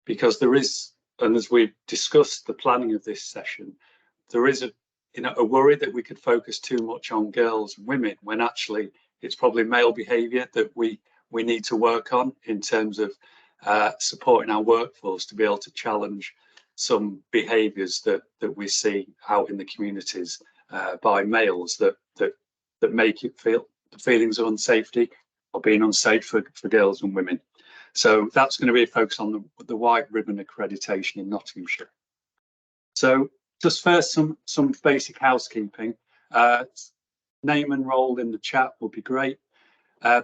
because there is, and as we've discussed the planning of this session, there is a worry that we could focus too much on girls and women when actually it's probably male behaviour that we need to work on in terms of supporting our workforce to be able to challenge some behaviours that we see out in the communities by males that make it feel the feelings of unsafety or being unsafe for girls and women. So that's going to be a focus on the White Ribbon accreditation in Nottinghamshire. So just first some basic housekeeping. Name and role in the chat would be great.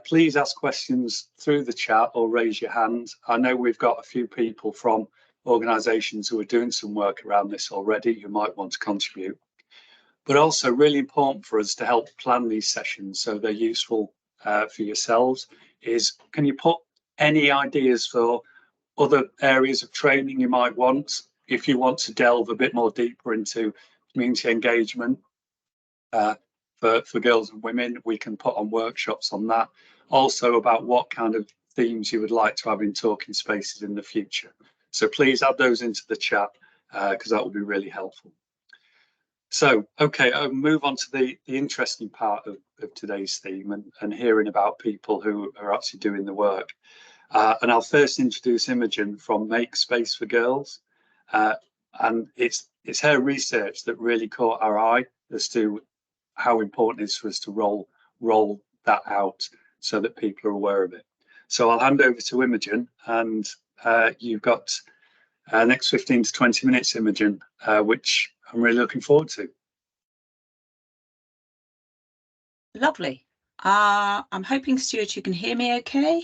Please ask questions through the chat or raise your hand. I know we've got a few people from organisations who are doing some work around this already who might want to contribute. But also really important for us to help plan these sessions so they're useful for yourselves is, can you put any ideas for other areas of training you might want if you want to delve a bit more deeper into community engagement for girls and women? We can put on workshops on that. Also about what kind of themes you would like to have in talking spaces in the future. So please add those into the chat because that would be really helpful. So, okay, I'll move on to the interesting part of today's theme and hearing about people who are actually doing the work. And I'll first introduce Imogen from Make Space for Girls. And it's her research that really caught our eye as to how important it is for us to roll that out so that people are aware of it. So I'll hand over to Imogen, and you've got next 15 to 20 minutes, Imogen, which I'm really looking forward to. Lovely. I'm hoping, Stuart, you can hear me okay?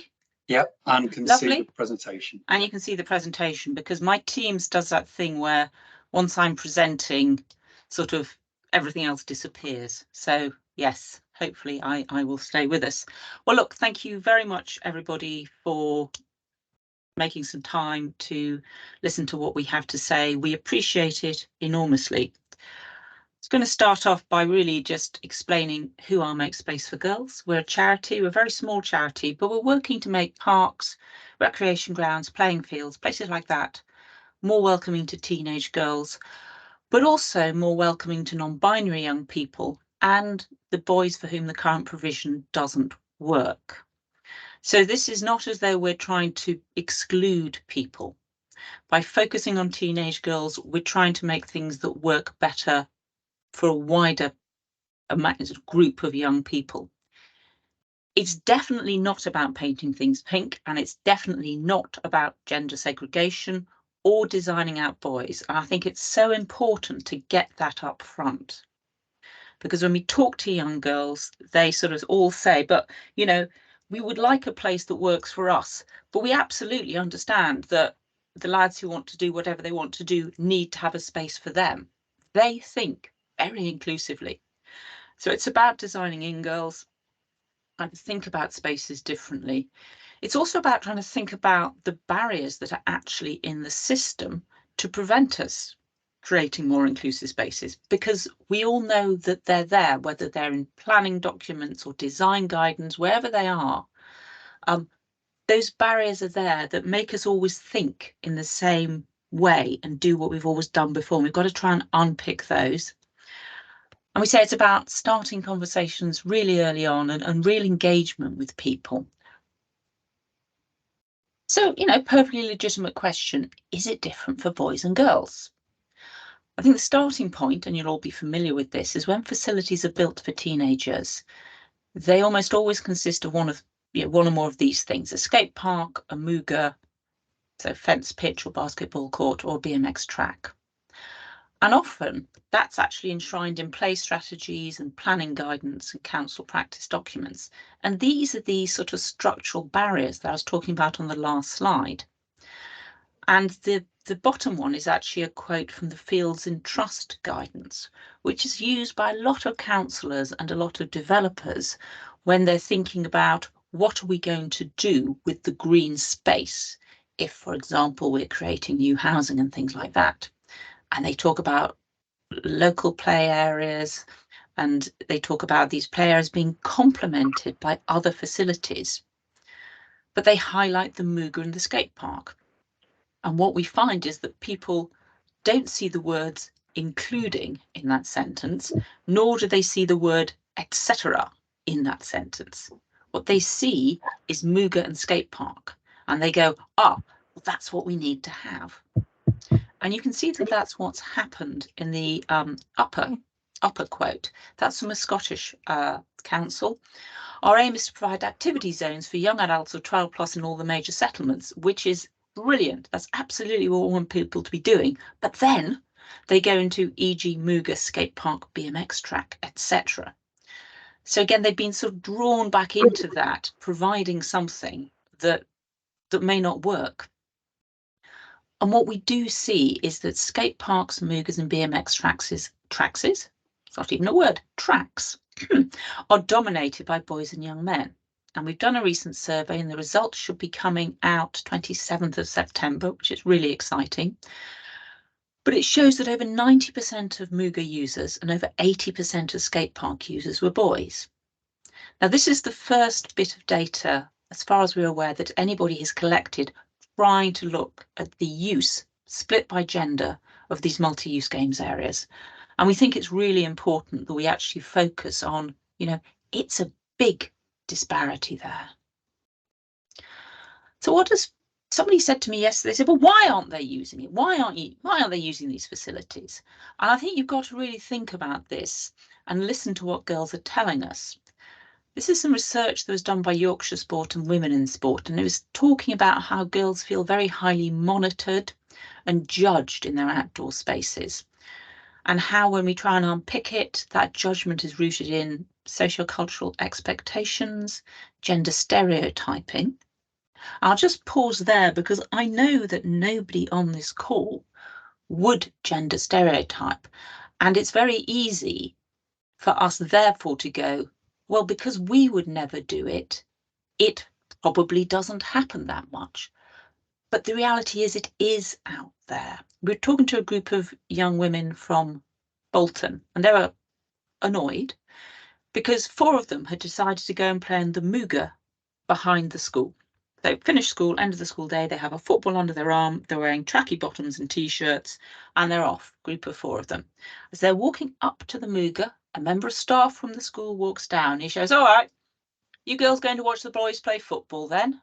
Yep, and can see the presentation. And you can see the presentation, because my Teams does that thing where once I'm presenting, sort of everything else disappears. So yes, hopefully I will stay with us. Well, look, thank you very much, everybody, for making some time to listen to what we have to say. We appreciate it enormously. I was going to start off by really just explaining who are Make Space for Girls. We're a charity, we're a very small charity, but we're working to make parks, recreation grounds, playing fields, places like that, more welcoming to teenage girls, but also more welcoming to non-binary young people and the boys for whom the current provision doesn't work. So this is not as though we're trying to exclude people. By focusing on teenage girls, we're trying to make things that work better for a wider group of young people. It's definitely not about painting things pink, and it's definitely not about gender segregation or designing out boys. And I think it's so important to get that up front, because when we talk to young girls, they sort of all say, but you know, we would like a place that works for us, but we absolutely understand that the lads who want to do whatever they want to do need to have a space for them. They think very inclusively. So it's about designing in girls and think about spaces differently. It's also about trying to think about the barriers that are actually in the system to prevent us creating more inclusive spaces, because we all know that they're there, whether they're in planning documents or design guidance, wherever they are. Those barriers are there that make us always think in the same way and do what we've always done before. We've got to try and unpick those. And we say it's about starting conversations really early on and real engagement with people. So, you know, perfectly legitimate question, is it different for boys and girls? I think the starting point, and you'll all be familiar with this, is when facilities are built for teenagers, they almost always consist of one or more of these things: a skate park, a mooga, so fence pitch or basketball court, or BMX track. And often that's actually enshrined in play strategies and planning guidance and council practice documents. And these are the sort of structural barriers that I was talking about on the last slide. And the bottom one is actually a quote from the Fields in Trust guidance, which is used by a lot of councillors and a lot of developers when they're thinking about what are we going to do with the green space if, for example, we're creating new housing and things like that. And they talk about local play areas, and they talk about these play areas being complemented by other facilities. But they highlight the mooga and the skate park. And what we find is that people don't see the words including in that sentence, nor do they see the word etc. in that sentence. What they see is Muga and skate park, and they go, well, that's what we need to have. And you can see that that's what's happened in the upper quote. That's from a Scottish council. Our aim is to provide activity zones for young adults of 12 plus in all the major settlements, which is brilliant. That's absolutely what we want people to be doing. But then they go into e.g. Muga, skate park, BMX track, etc. So again, they've been sort of drawn back into that, providing something that may not work. And what we do see is that skate parks, Mugas and BMX tracks, it's not even a word, tracks, are dominated by boys and young men. And we've done a recent survey and the results should be coming out 27th of September, which is really exciting. But it shows that over 90% of Muga users and over 80% of skate park users were boys. Now, this is the first bit of data, as far as we're aware, that anybody has collected trying to look at the use split by gender of these multi-use games areas. And we think it's really important that we actually focus on, it's a big disparity there. So what does somebody said to me yesterday? They said, well, why aren't they using it? Why aren't they using these facilities? And I think you've got to really think about this and listen to what girls are telling us. This is some research that was done by Yorkshire Sport and Women in Sport, and it was talking about how girls feel very highly monitored and judged in their outdoor spaces, and how when we try and unpick it, that judgment is rooted in sociocultural expectations, gender stereotyping. I'll just pause there because I know that nobody on this call would gender stereotype, and it's very easy for us therefore to go, well, because we would never do it, it probably doesn't happen that much. But the reality is it is out there. We're talking to a group of young women from Bolton, and they were annoyed because 4 of them had decided to go and play in the Muga behind the school. They finished school, end of the school day, they have a football under their arm, they're wearing tracky bottoms and t-shirts, and they're off, group of 4 of them. As they're walking up to the Muga, a member of staff from the school walks down. He shows, all right, you girls going to watch the boys play football then?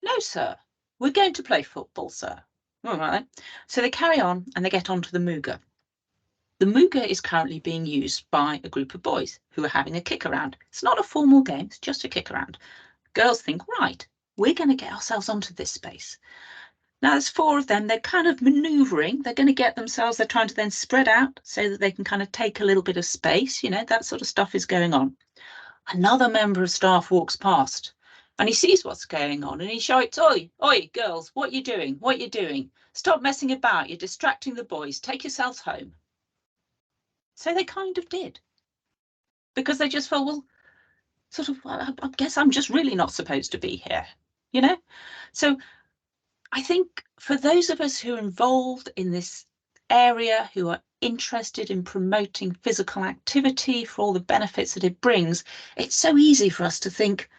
No, sir, we're going to play football, sir. All right. So they carry on and they get onto the Muga. The Muga is currently being used by a group of boys who are having a kick around. It's not a formal game, it's just a kick around. Girls think, right, we're going to get ourselves onto this space. Now there's 4 of them, they're kind of maneuvering, they're going to get themselves, they're trying to then spread out so that they can kind of take a little bit of space, that sort of stuff is going on. Another member of staff walks past and he sees what's going on and he shouts, oi, girls, what you doing? What you doing? Stop messing about, you're distracting the boys, take yourselves home. So they kind of did. Because they just felt, well, I guess I'm just really not supposed to be here, So I think for those of us who are involved in this area, who are interested in promoting physical activity for all the benefits that it brings, it's so easy for us to think,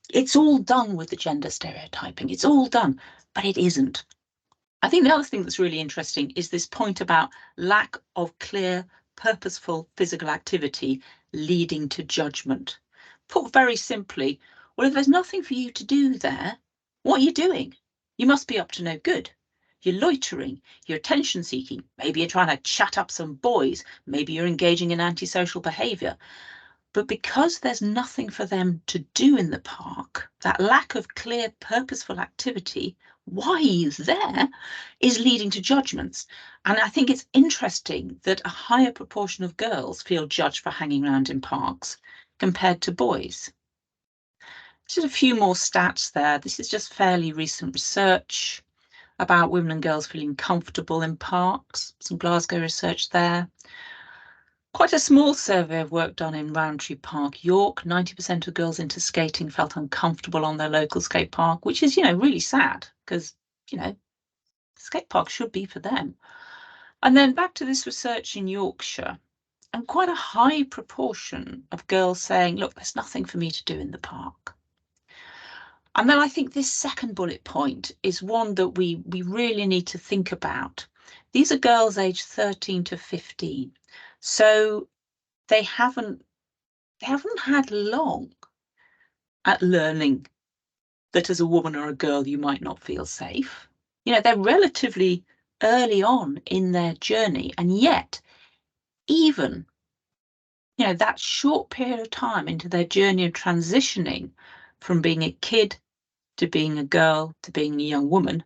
it's all done with the gender stereotyping, it's all done, but it isn't. I think the other thing that's really interesting is this point about lack of clear, purposeful physical activity leading to judgment. Put very simply, well, if there's nothing for you to do there, what are you doing? You must be up to no good. You're loitering, you're attention seeking, maybe you're trying to chat up some boys, maybe you're engaging in antisocial behaviour. But because there's nothing for them to do in the park, that lack of clear, purposeful activity, why he's there, is leading to judgments. And I think it's interesting that a higher proportion of girls feel judged for hanging around in parks compared to boys. Just a few more stats there. This is just fairly recent research about women and girls feeling comfortable in parks. Some Glasgow research there. Quite a small survey of work done in Rowntree Park, York. 90% of girls into skating felt uncomfortable on their local skate park, which is, really sad because, skate park should be for them. And then back to this research in Yorkshire, and quite a high proportion of girls saying, look, there's nothing for me to do in the park. And then I think this second bullet point is one that we really need to think about. These are girls aged 13 to 15. So they haven't had long at learning that as a woman or a girl, you might not feel safe. You know, they're relatively early on in their journey. And yet, even, you know, that short period of time into their journey of transitioning from being a kid to being a girl to being a young woman,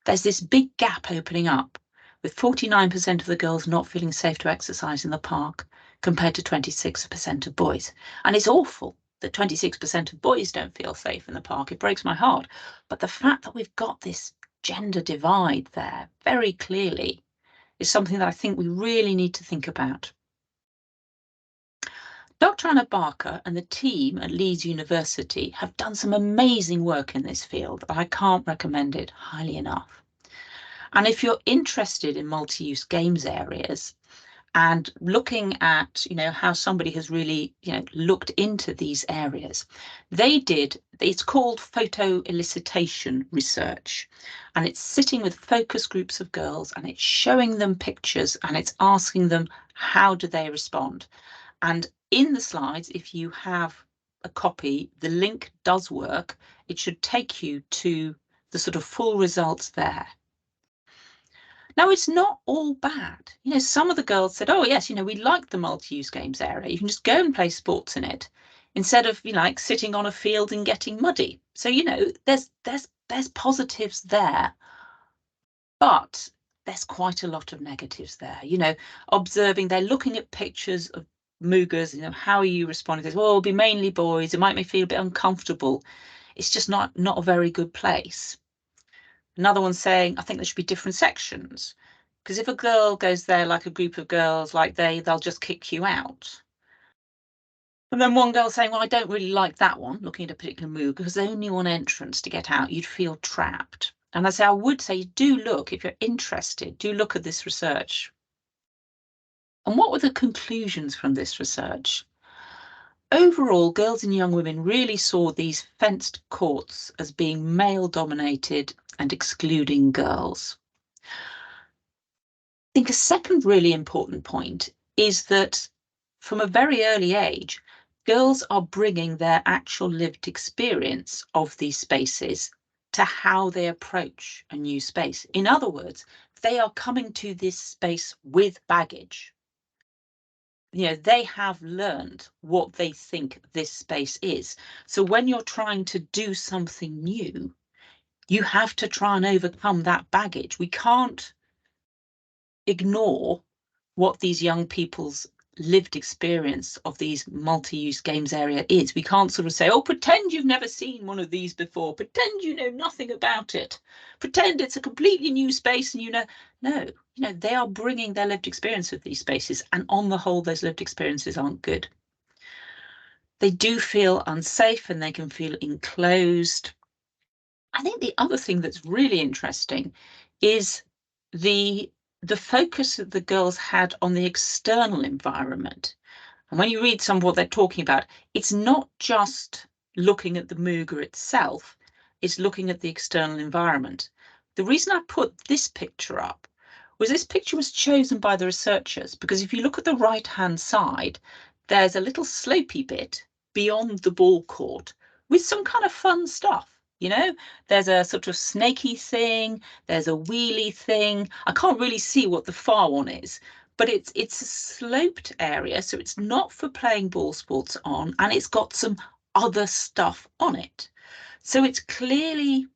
there's this big gap opening up with 49% of the girls not feeling safe to exercise in the park compared to 26% of boys. And it's awful that 26% of boys don't feel safe in the park. It breaks my heart. But the fact that we've got this gender divide there very clearly is something that I think we really need to think about. Dr. Anna Barker and the team at Leeds University have done some amazing work in this field. I can't recommend it highly enough. And if you're interested in multi-use games areas and looking at, you know, how somebody has really, you know, looked into these areas, it's called photo elicitation research, and it's sitting with focus groups of girls and it's showing them pictures and it's asking them, how do they respond? And in the slides, if you have a copy, the link does work. It should take you to the sort of full results there. Now, it's not all bad. You know, some of the girls said, oh, yes, you know, we like the multi-use games area. You can just go and play sports in it instead of, you know, like sitting on a field and getting muddy. So, you know, there's positives there, but there's quite a lot of negatives there. You know, observing, they're looking at pictures of Muggers, you know, how are you responding? Well, it'll be mainly boys. It might make me feel a bit uncomfortable. It's just not a very good place. Another one saying, I think there should be different sections, because if a girl goes there like a group of girls, like they'll just kick you out. And then one girl saying, well, I don't really like that one, looking at a particular move, because there's only one entrance to get out. You'd feel trapped. And I would say, do look, if you're interested, do look at this research. And what were the conclusions from this research? Overall, girls and young women really saw these fenced courts as being male-dominated and excluding girls. I think a second really important point is that from a very early age, girls are bringing their actual lived experience of these spaces to how they approach a new space. In other words, they are coming to this space with baggage. You know, they have learned what they think this space is. So when you're trying to do something new, you have to try and overcome that baggage. We can't ignore what these young people's lived experience of these multi-use games area is. We can't sort of say, oh, pretend you've never seen one of these before, pretend you know nothing about it, pretend it's a completely new space and you know. No, you know, they are bringing their lived experience of these spaces, and on the whole, those lived experiences aren't good. They do feel unsafe and they can feel enclosed. I think the other thing that's really interesting is the focus that the girls had on the external environment. And when you read some of what they're talking about, it's not just looking at the Muga itself, it's looking at the external environment. The reason I put this picture up was this picture was chosen by the researchers because if you look at the right-hand side, there's a little slopey bit beyond the ball court with some kind of fun stuff. You know, there's a sort of snaky thing, there's a wheelie thing. I can't really see what the far one is, but it's a sloped area, so it's not for playing ball sports on, and it's got some other stuff on it. So it's clearly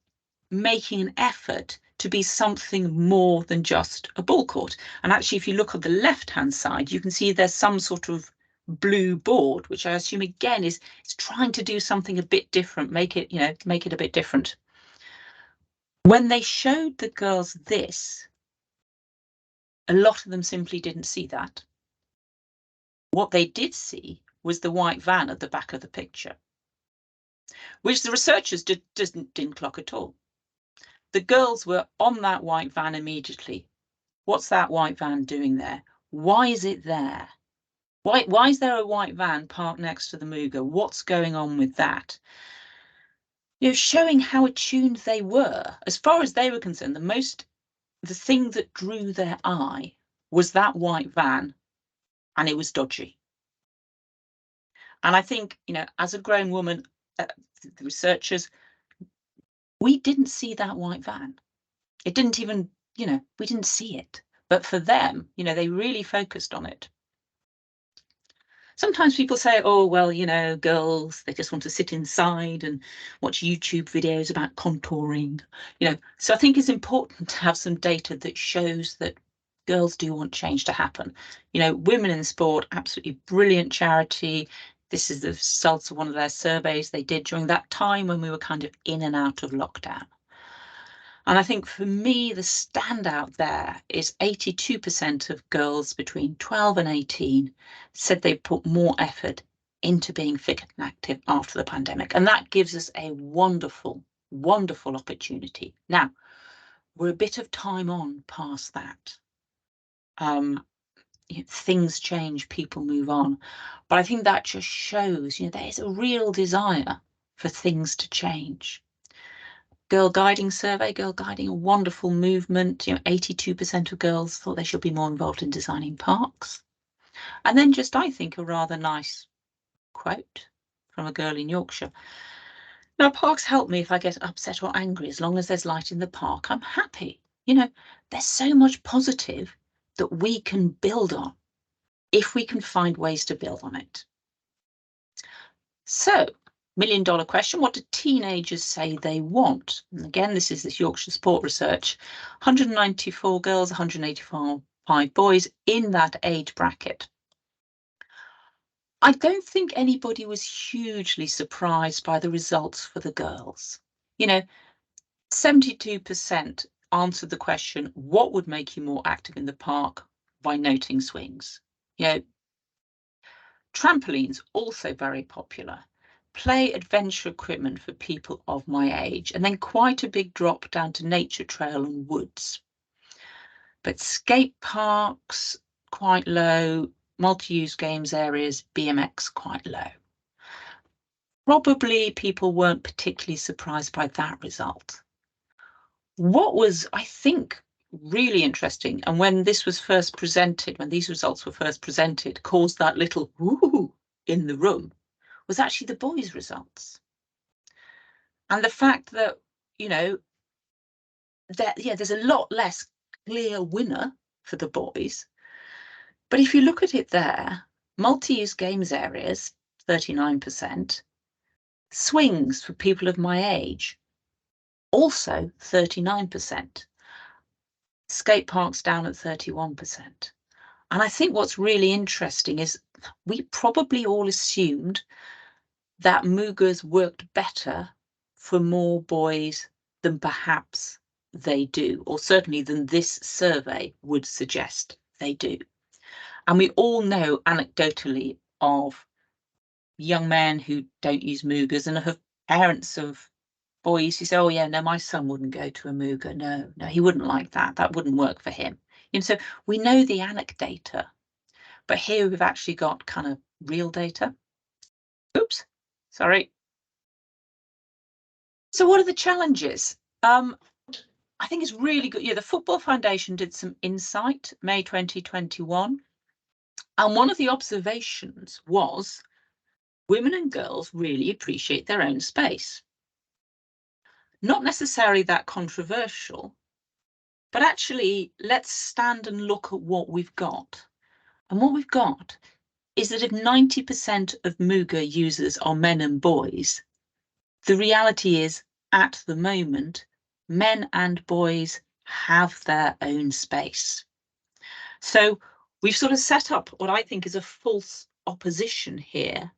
making an effort to be something more than just a ball court. And actually, if you look on the left-hand side, you can see there's some sort of blue board, which I assume again is trying to do something a bit different, make it a bit different. When they showed the girls this, a lot of them simply didn't see that. What they did see was the white van at the back of the picture, which the researchers didn't clock at all. The girls were on that white van immediately. What's that white van doing there? Why is it there? Why is there a white van parked next to the Muga? What's going on with that? showing how attuned they were. As far as they were concerned, the thing that drew their eye was that white van, and it was dodgy. And I think, as a grown woman, the researchers, we didn't see that white van. It didn't even, we didn't see it. But for them, they really focused on it. Sometimes people say, oh, well, girls, they just want to sit inside and watch YouTube videos about contouring, So I think it's important to have some data that shows that girls do want change to happen. Women in Sport, absolutely brilliant charity. This is the results of one of their surveys they did during that time when we were kind of in and out of lockdown. And I think for me, the standout there is 82% of girls between 12 and 18 said they put more effort into being fit and active after the pandemic. And that gives us a wonderful, wonderful opportunity. Now, we're a bit of time on past that. Things change, people move on. But I think that just shows, there is a real desire for things to change. Girl Guiding survey, Girl Guiding, a wonderful movement. 82% of girls thought they should be more involved in designing parks. And then just, I think, a rather nice quote from a girl in Yorkshire. Now, parks help me if I get upset or angry. As long as there's light in the park, I'm happy. There's so much positive that we can build on if we can find ways to build on it. So, $1 million question, what do teenagers say they want? And again, this is this Yorkshire Sport research. 194 girls, 185 boys in that age bracket. I don't think anybody was hugely surprised by the results for the girls. 72% answered the question, what would make you more active in the park, by noting swings. Trampolines, also very popular. Play adventure equipment for people of my age, and then quite a big drop down to nature trail and woods. But skate parks, quite low, multi-use games areas, BMX, quite low. Probably people weren't particularly surprised by that result. What was, I think, really interesting, and when this was first presented, when these results were first presented, caused that little woo in the room, was actually the boys' results. And the fact that, there's a lot less clear winner for the boys. But if you look at it there, multi-use games areas, 39%, swings for people of my age, also 39%, skate parks down at 31%. And I think what's really interesting is we probably all assumed that Moogers worked better for more boys than perhaps they do, or certainly than this survey would suggest they do. And we all know anecdotally of young men who don't use Moogers and have parents of boys who say, oh yeah, no, my son wouldn't go to a Mooger. No, he wouldn't like that. That wouldn't work for him. So we know the anecdata, but here we've actually got kind of real data. Oops, sorry. So what are the challenges? I think it's really good. The Football Foundation did some insight, May 2021. And one of the observations was women and girls really appreciate their own space. Not necessarily that controversial, but actually let's stand and look at what we've got. And what we've got is that if 90% of Mooger users are men and boys, the reality is at the moment, men and boys have their own space. So we've sort of set up what I think is a false opposition here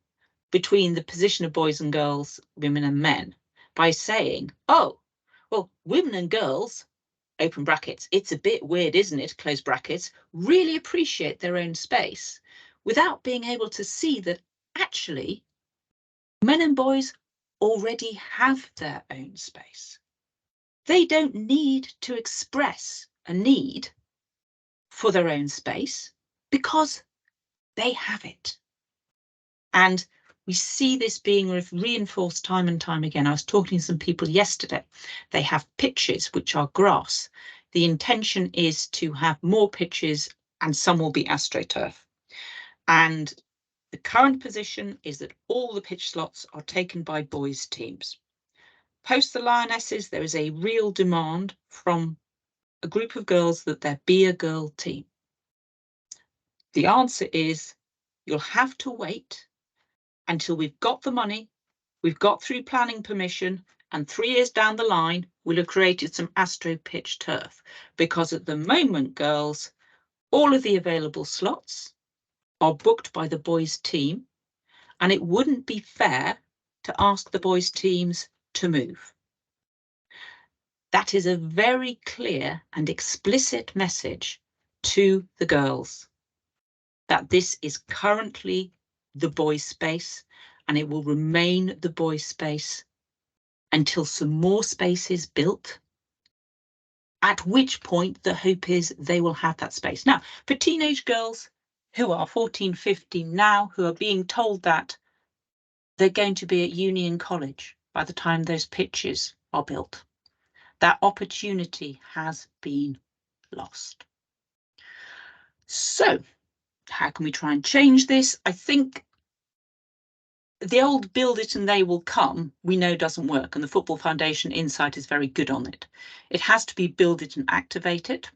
between the position of boys and girls, women and men, by saying, oh, well, women and girls, open brackets, it's a bit weird, isn't it, close brackets, really appreciate their own space, without being able to see that actually men and boys already have their own space. They don't need to express a need for their own space because they have it. And We see this being reinforced time and time again. I was talking to some people yesterday. They have pitches which are grass. The intention is to have more pitches and some will be AstroTurf. And the current position is that all the pitch slots are taken by boys' teams. Post the Lionesses, there is a real demand from a group of girls that there be a girl team. The answer is you'll have to wait until we've got the money, we've got through planning permission, and 3 years down the line, we'll have created some Astro pitch turf. Because at the moment, girls, all of the available slots are booked by the boys' team, and it wouldn't be fair to ask the boys' teams to move. That is a very clear and explicit message to the girls that this is currently the boys' space and it will remain the boys' space until some more space is built, at which point the hope is they will have that space. Now, for teenage girls who are 14, 15 now, who are being told that they're going to be at uni and college by the time those pitches are built, that opportunity has been lost. So how can we try and change this? I think the old build it and they will come, we know doesn't work, and the Football Foundation Insight is very good on it. It has to be build it and activate it.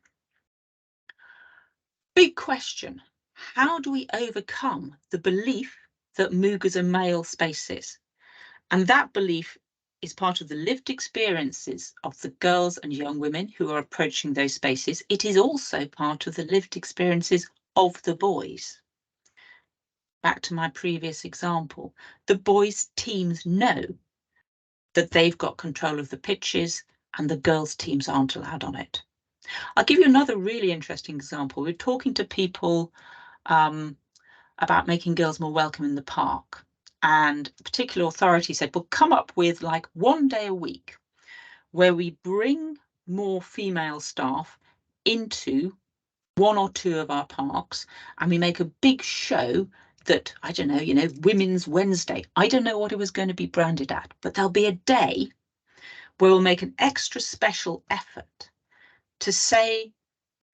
Big question, how do we overcome the belief that Mugas are male spaces? And that belief is part of the lived experiences of the girls and young women who are approaching those spaces. It is also part of the lived experiences of the boys. Back to my previous example, the boys' teams know that they've got control of the pitches and the girls' teams aren't allowed on it. I'll give you another really interesting example. We're talking to people about making girls more welcome in the park, and a particular authority said, we'll come up with like 1 day a week where we bring more female staff into 1 or 2 of our parks and we make a big show that, I don't know, Women's Wednesday. I don't know what it was going to be branded at, but there'll be a day where we'll make an extra special effort to say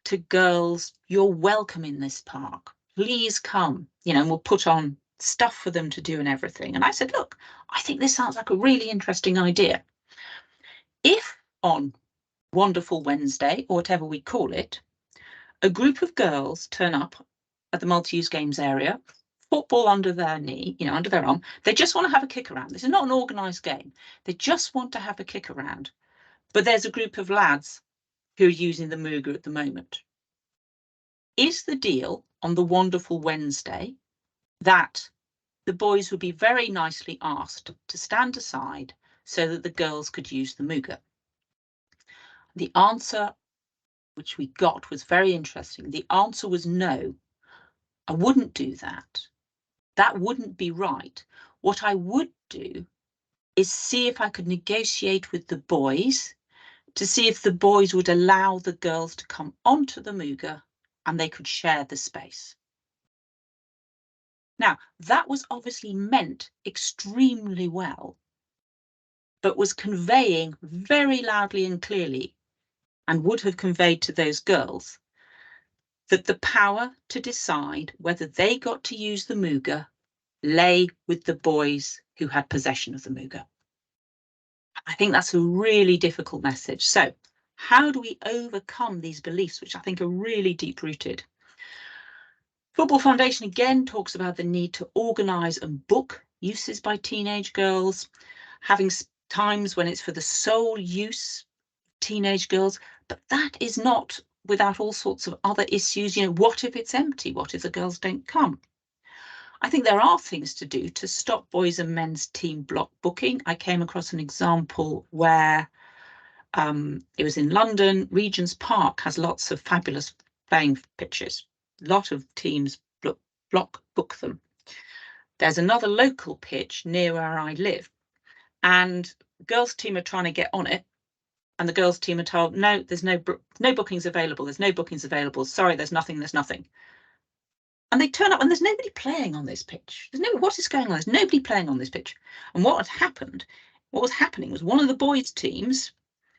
to girls, you're welcome in this park. Please come, and we'll put on stuff for them to do and everything. And I said, look, I think this sounds like a really interesting idea. If on Wonderful Wednesday, or whatever we call it, a group of girls turn up at the multi-use games area, football under their knee, under their arm, they just want to have a kick around. This is not an organised game. They just want to have a kick around. But there's a group of lads who are using the Muga at the moment. Is the deal on the Wonderful Wednesday that the boys would be very nicely asked to stand aside so that the girls could use the Muga? The answer which we got was very interesting. The answer was no, I wouldn't do that. That wouldn't be right. What I would do is see if I could negotiate with the boys to see if the boys would allow the girls to come onto the Muga and they could share the space. Now, that was obviously meant extremely well, but was conveying very loudly and clearly, and would have conveyed to those girls, that the power to decide whether they got to use the Muga lay with the boys who had possession of the Muga. I think that's a really difficult message. So how do we overcome these beliefs, which I think are really deep-rooted? Football Foundation again talks about the need to organise and book uses by teenage girls, having times when it's for the sole use of teenage girls, but that is not without all sorts of other issues. What if it's empty? What if the girls don't come? I think there are things to do to stop boys and men's team block booking. I came across an example where it was in London. Regent's Park has lots of fabulous playing pitches. A lot of teams block book them. There's another local pitch near where I live, and the girls' team are trying to get on it, and the girls' team are told, no, there's no bookings available. There's no bookings available. Sorry, there's nothing. And they turn up and there's nobody playing on this pitch. What is going on? There's nobody playing on this pitch. And what was happening was one of the boys' teams,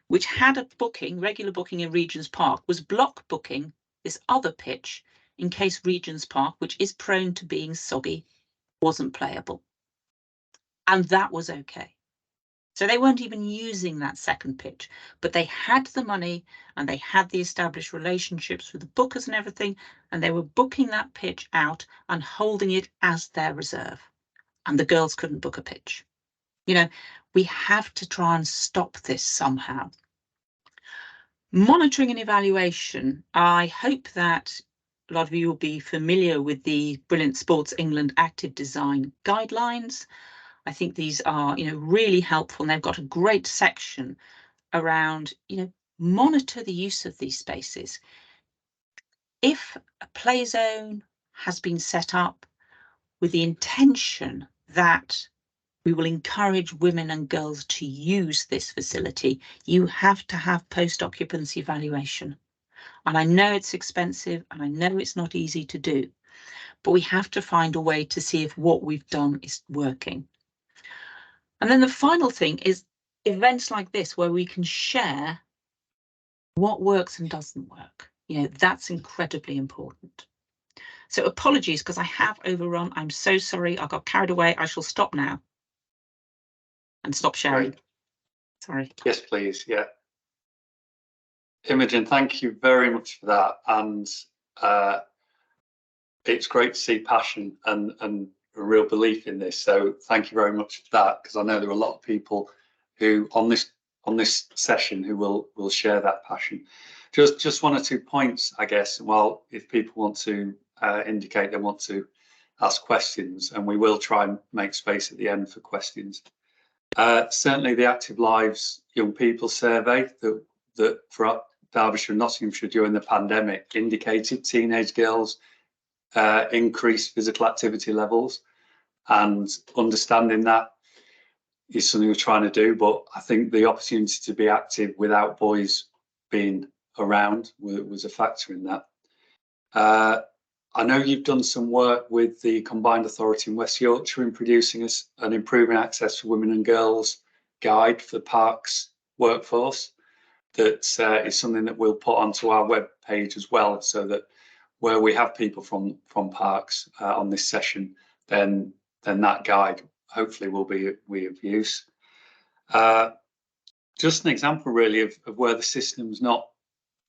which had a regular booking in Regent's Park, was block booking this other pitch in case Regent's Park, which is prone to being soggy, wasn't playable. And that was okay. So they weren't even using that second pitch, but they had the money and they had the established relationships with the bookers and everything, and they were booking that pitch out and holding it as their reserve. And the girls couldn't book a pitch. You know, we have to try and stop this somehow. Monitoring and evaluation. I hope that a lot of you will be familiar with the Brilliant Sports England Active Design Guidelines. I think these are, really helpful, and they've got a great section around, monitor the use of these spaces. If a play zone has been set up with the intention that we will encourage women and girls to use this facility, you have to have post-occupancy evaluation. And I know it's expensive and I know it's not easy to do, but we have to find a way to see if what we've done is working. And then the final thing is events like this where we can share what works and doesn't work. That's incredibly important. So apologies because I have overrun. I'm so sorry. I got carried away. I shall stop now and stop sharing. Right. Sorry. Yes, please. Yeah. Imogen, thank you very much for that. And it's great to see passion and a real belief in this. So thank you very much for that, because I know there are a lot of people who on this session who will share that passion. Just 1 or 2 points, I guess. Well, if people want to indicate they want to ask questions, and we will try and make space at the end for questions. Certainly the Active Lives Young People survey that for Derbyshire and Nottinghamshire during the pandemic indicated teenage girls increased physical activity levels, and understanding that is something we're trying to do. But I think the opportunity to be active without boys being around was a factor in that. I know you've done some work with the Combined Authority in West Yorkshire in producing an Improving Access for Women and Girls guide for the parks workforce. That is something that we'll put onto our web page as well, so that where we have people from parks on this session, then that guide hopefully will be of use. Just an example really of where the system's not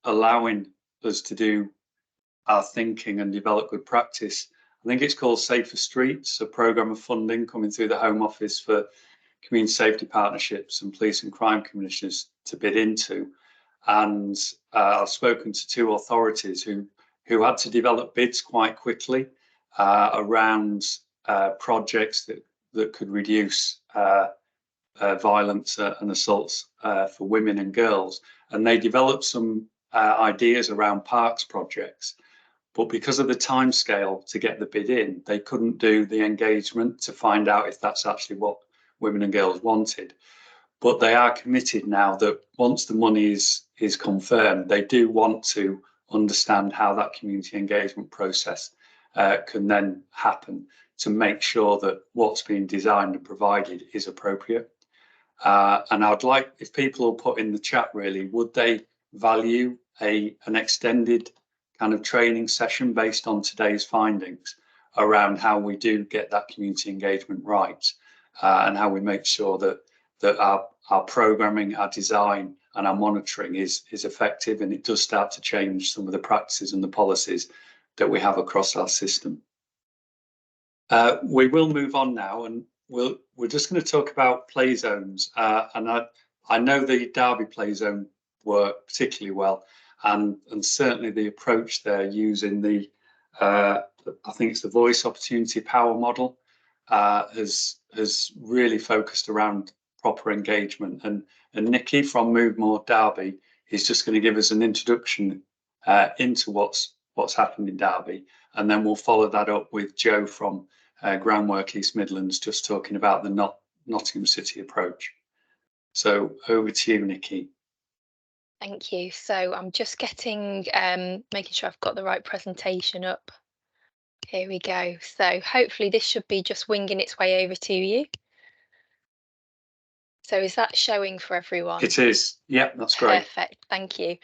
allowing us to do our thinking and develop good practice. I think it's called Safer Streets, a programme of funding coming through the Home Office for community safety partnerships and police and crime commissioners to bid into. And I've spoken to 2 authorities who had to develop bids quite quickly around projects that could reduce violence and assaults for women and girls. And they developed some ideas around parks projects. But because of the timescale to get the bid in, they couldn't do the engagement to find out if that's actually what women and girls wanted. But they are committed now that once the money is confirmed, they do want to understand how that community engagement process can then happen to make sure that what's being designed and provided is appropriate. And I'd like, if people will put in the chat really, would they value an extended kind of training session based on today's findings around how we do get that community engagement right, and how we make sure that our programming, our design and our monitoring is effective, and it does start to change some of the practices and the policies that we have across our system. We will move on now, and we're just going to talk about play zones. And I know the Derby play zone work particularly well, and certainly the approach they're using, the I think it's the voice opportunity power model, has really focused around proper engagement. And Nikki from Move More Derby is just going to give us an introduction into what's happened in Derby, and then we'll follow that up with Joe from Groundwork East Midlands, just talking about the Nottingham City approach. So over to you, Nikki. Thank you. So I'm just making sure I've got the right presentation up. Here we go. So hopefully this should be just winging its way over to you. So is that showing for everyone? It is. Yep, that's great. Perfect, thank you.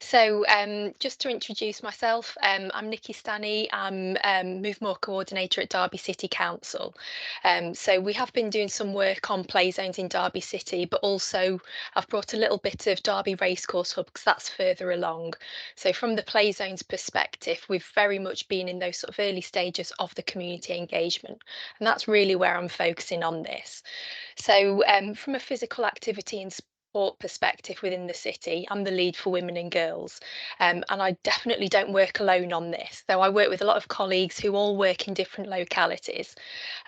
So just to introduce myself, I'm Nikki Stanny. I'm Move More Coordinator at Derby City Council. So we have been doing some work on play zones in Derby City, but also I've brought a little bit of Derby Racecourse Hub because that's further along. So from the play zones perspective, we've very much been in those sort of early stages of the community engagement, and that's really where I'm focusing on this. So from a physical activity and sport perspective within the city, I'm the lead for women and girls. And I definitely don't work alone on this, though I work with a lot of colleagues who all work in different localities.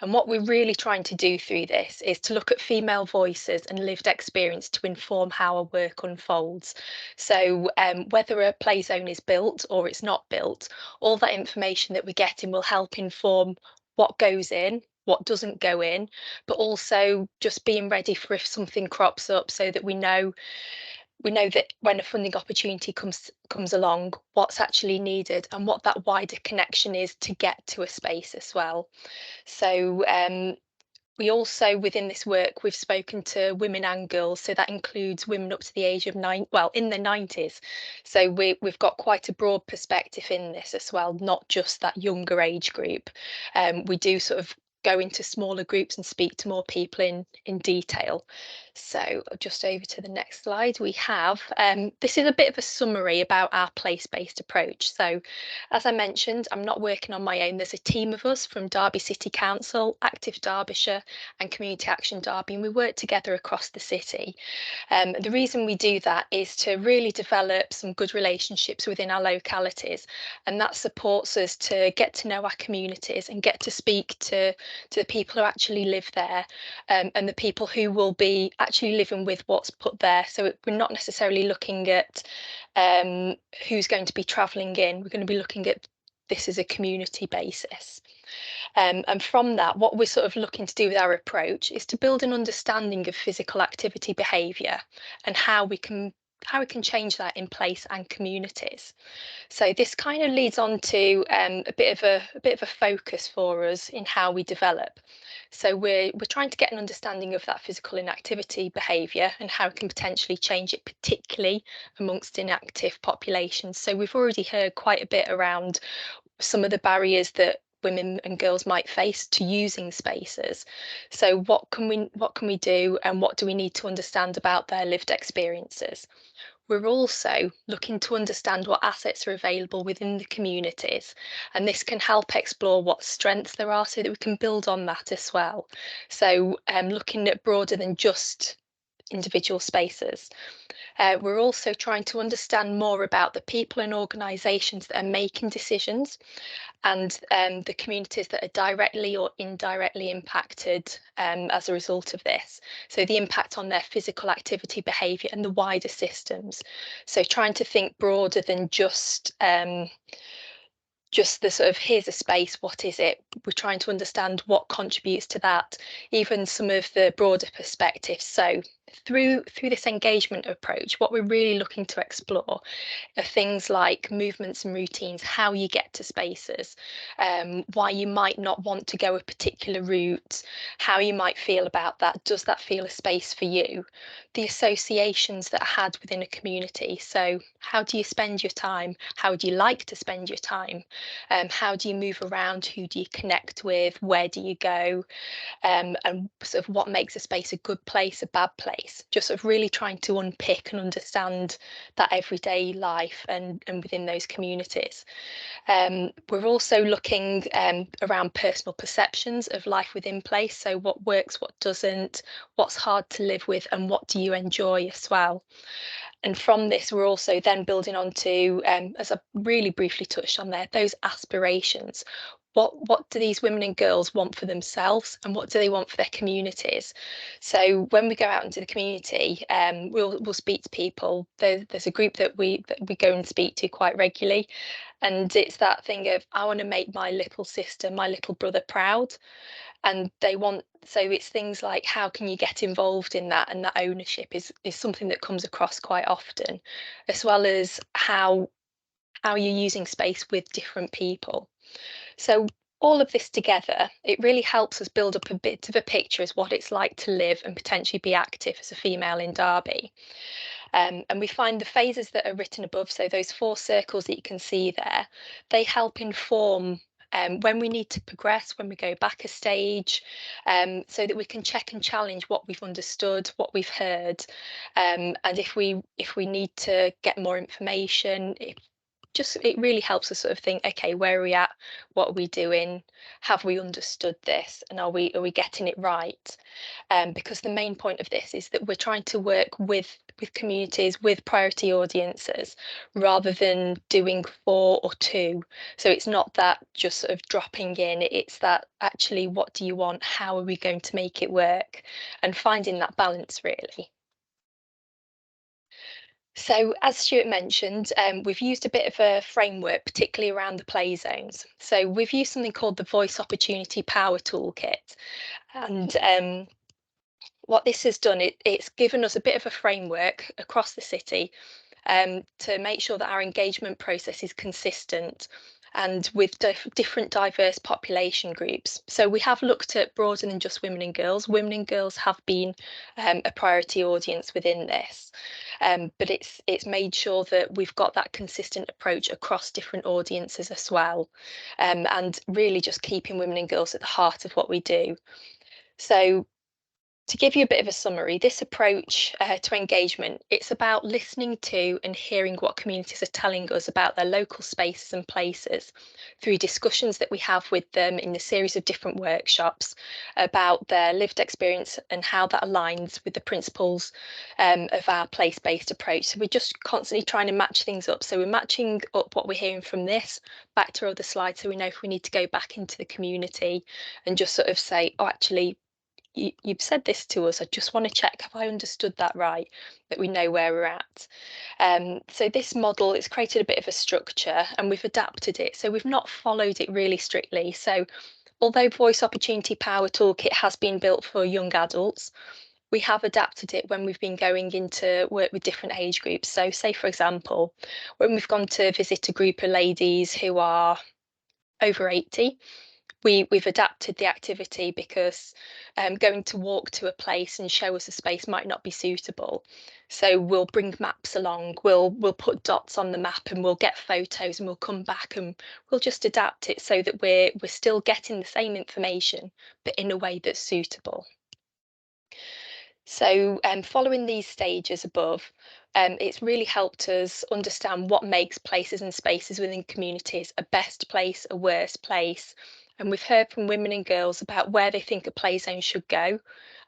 And what we're really trying to do through this is to look at female voices and lived experience to inform how our work unfolds. So whether a play zone is built or it's not built, all that information that we're getting will help inform what goes in, what doesn't go in, but also just being ready for if something crops up so that we know that when a funding opportunity comes along, what's actually needed and what that wider connection is to get to a space as well. So we also, within this work, we've spoken to women and girls, so that includes women up to the age of in their 90s. So we've got quite a broad perspective in this as well, not just that younger age group. We do sort of go into smaller groups and speak to more people in detail. So just over to the next slide, we have, this is a bit of a summary about our place-based approach. So as I mentioned, I'm not working on my own. There's a team of us from Derby City Council, Active Derbyshire and Community Action Derby, and we work together across the city. The reason we do that is to really develop some good relationships within our localities, and that supports us to get to know our communities and get to speak to the people who actually live there, and the people who will be actually living with what's put there. So we're not necessarily looking at who's going to be travelling in. We're going to be looking at this as a community basis. And from that, what we're sort of looking to do with our approach is to build an understanding of physical activity behaviour and how we can change that in place and communities. So this kind of leads on to a bit of a focus for us in how we develop. So we're trying to get an understanding of that physical inactivity behaviour and how we can potentially change it, particularly amongst inactive populations. So we've already heard quite a bit around some of the barriers that women and girls might face to using spaces. So what can we do, and what do we need to understand about their lived experiences? We're also looking to understand what assets are available within the communities, and this can help explore what strengths there are so that we can build on that as well. So looking at broader than just individual spaces. We're also trying to understand more about the people and organisations that are making decisions, and the communities that are directly or indirectly impacted as a result of this. So the impact on their physical activity behaviour and the wider systems. So trying to think broader than just the sort of here's a space, what is it? We're trying to understand what contributes to that, even some of the broader perspectives. So through this engagement approach, what we're really looking to explore are things like movements and routines, how you get to spaces, why you might not want to go a particular route, how you might feel about that. Does that feel a space for you? The associations that are had within a community. So how do you spend your time? How would you like to spend your time? How do you move around? Who do you connect with? Where do you go? And sort of what makes a space a good place, a bad place? Just sort of really trying to unpick and understand that everyday life and within those communities. We're also looking around personal perceptions of life within place. So what works, what doesn't, what's hard to live with, and what do you enjoy as well? And from this, we're also then building on to, as I really briefly touched on there, those aspirations. What do these women and girls want for themselves, and what do they want for their communities? So when we go out into the community, we'll speak to people. There's a group that we go and speak to quite regularly, and it's that thing of, I want to make my little sister, my little brother proud. And they want, so it's things like, how can you get involved in that? And that ownership is something that comes across quite often, as well as how you're using space with different people. So all of this together, it really helps us build up a bit of a picture as what it's like to live and potentially be active as a female in Derby. And we find the phases that are written above, so those 4 circles that you can see there, they help inform when we need to progress, when we go back a stage, so that we can check and challenge what we've understood, what we've heard, and if we need to get more information, it really helps us sort of think, okay, where are we at? What are we doing? Have we understood this? And are we getting it right? Because the main point of this is that we're trying to work with communities, with priority audiences, rather than doing 4 or 2. So it's not that just sort of dropping in, it's that actually, what do you want? How are we going to make it work? And finding that balance, really. So, as Stuart mentioned, we've used a bit of a framework, particularly around the play zones. So we've used something called the Voice Opportunity Power Toolkit. And what this has done, it's given us a bit of a framework across the city to make sure that our engagement process is consistent and with different diverse population groups. So we have looked at broader than just women and girls. Women and girls have been a priority audience within this, but it's made sure that we've got that consistent approach across different audiences as well, and really just keeping women and girls at the heart of what we do. So to give you a bit of a summary, this approach to engagement, it's about listening to and hearing what communities are telling us about their local spaces and places through discussions that we have with them in a series of different workshops about their lived experience and how that aligns with the principles of our place-based approach. So we're just constantly trying to match things up. So we're matching up what we're hearing from this back to other slides, so we know if we need to go back into the community and just sort of say, oh, actually, you've said this to us. I just want to check, have I understood that right? That we know where we're at. So this model, it's created a bit of a structure and we've adapted it. So we've not followed it really strictly. So although Voice Opportunity Power Toolkit has been built for young adults, we have adapted it when we've been going into work with different age groups. So say, for example, when we've gone to visit a group of ladies who are over 80, we've adapted the activity because going to walk to a place and show us a space might not be suitable. So we'll bring maps along, we'll put dots on the map and we'll get photos and we'll come back and we'll just adapt it so that we're still getting the same information, but in a way that's suitable. So following these stages above, it's really helped us understand what makes places and spaces within communities a best place, a worst place. And we've heard from women and girls about where they think a play zone should go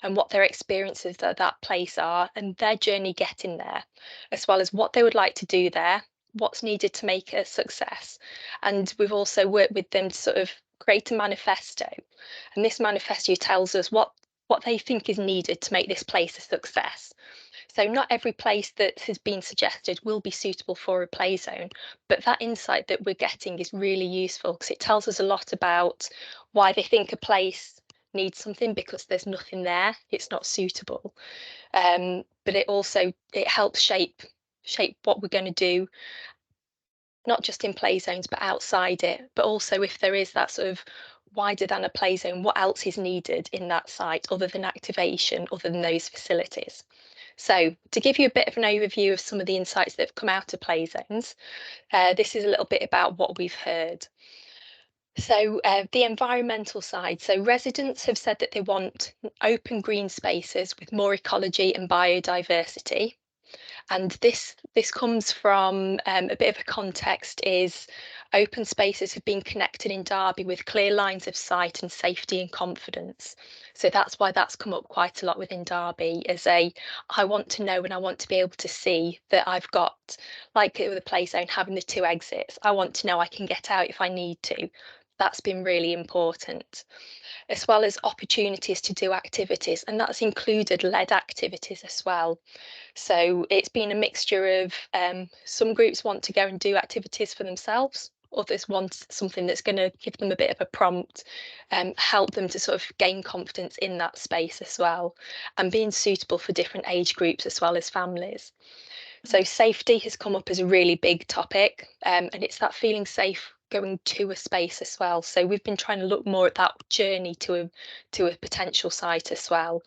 and what their experiences at that place are and their journey getting there, as well as what they would like to do there, what's needed to make it a success. And we've also worked with them to sort of create a manifesto. And this manifesto tells us what they think is needed to make this place a success. So not every place that has been suggested will be suitable for a play zone, but that insight that we're getting is really useful because it tells us a lot about why they think a place needs something because there's nothing there, it's not suitable. But it helps shape what we're going to do, not just in play zones but outside it, but also if there is that sort of wider than a play zone, what else is needed in that site other than activation, other than those facilities. So to give you a bit of an overview of some of the insights that have come out of play zones, this is a little bit about what we've heard. So the environmental side, so residents have said that they want open green spaces with more ecology and biodiversity. And this comes from a bit of a context is open spaces have been connected in Derby with clear lines of sight and safety and confidence. So that's why that's come up quite a lot within Derby as I want to know and I want to be able to see that I've got, like with the play zone, having the 2 exits. I want to know I can get out if I need to. That's been really important, as well as opportunities to do activities, and that's included led activities as well. So it's been a mixture of some groups want to go and do activities for themselves, others want something that's going to give them a bit of a prompt, help them to sort of gain confidence in that space as well, and being suitable for different age groups as well as families. So safety has come up as a really big topic, and it's that feeling safe going to a space as well. So we've been trying to look more at that journey to a potential site as well.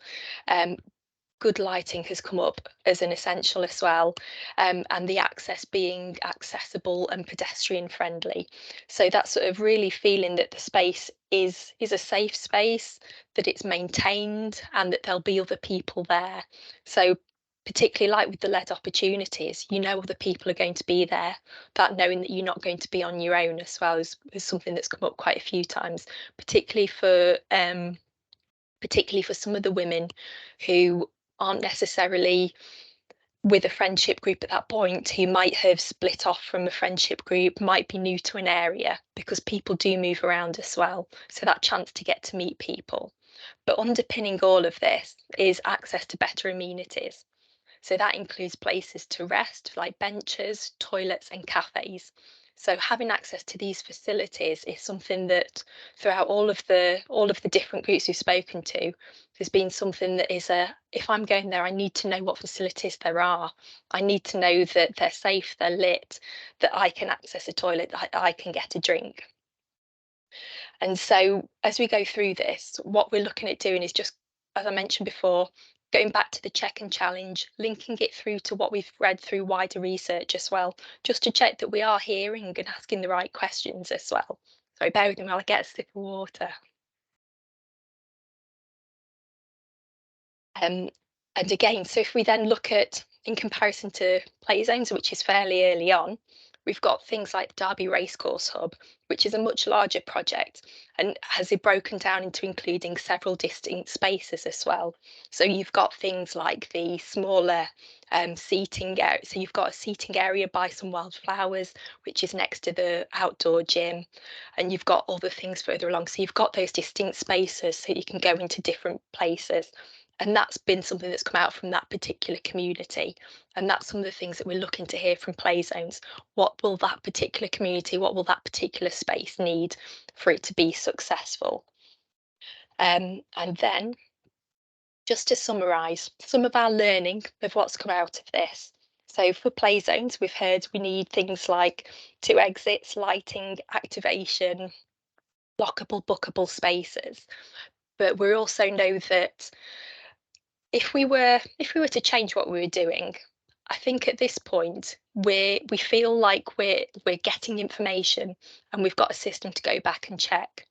Good lighting has come up as an essential as well, and the access being accessible and pedestrian friendly. So that's sort of really feeling that the space is a safe space, that it's maintained, and that there'll be other people there. So particularly like with the LED opportunities, you know other people are going to be there. That knowing that you're not going to be on your own as well is something that's come up quite a few times, particularly for some of the women who aren't necessarily with a friendship group at that point, who might have split off from a friendship group, might be new to an area, because people do move around as well. So that chance to get to meet people. But underpinning all of this is access to better amenities. So that includes places to rest, like benches, toilets, and cafes. So having access to these facilities is something that throughout all of the different groups we've spoken to, there's been something that is if I'm going there, I need to know what facilities there are. I need to know that they're safe, they're lit, that I can access a toilet, that I can get a drink. And so as we go through this, what we're looking at doing is just, as I mentioned before, going back to the check and challenge, linking it through to what we've read through wider research as well, just to check that we are hearing and asking the right questions as well. Sorry, bear with me while I get a sip of water. And again, so if we then look at, in comparison to play zones, which is fairly early on, we've got things like Derby Racecourse Hub, which is a much larger project and has it broken down into including several distinct spaces as well. So you've got things like the smaller seating area. So you've got a seating area by some wildflowers, which is next to the outdoor gym. And you've got other things further along. So you've got those distinct spaces so you can go into different places. And that's been something that's come out from that particular community. And that's some of the things that we're looking to hear from play zones. What will that particular community, what will that particular space need for it to be successful? And then, just to summarise, some of our learning of what's come out of this. So for play zones, we've heard we need things like 2 exits, lighting, activation, lockable, bookable spaces. But we also know that if we were to change what we were doing, I think at this point we feel like we're getting information and we've got a system to go back and check.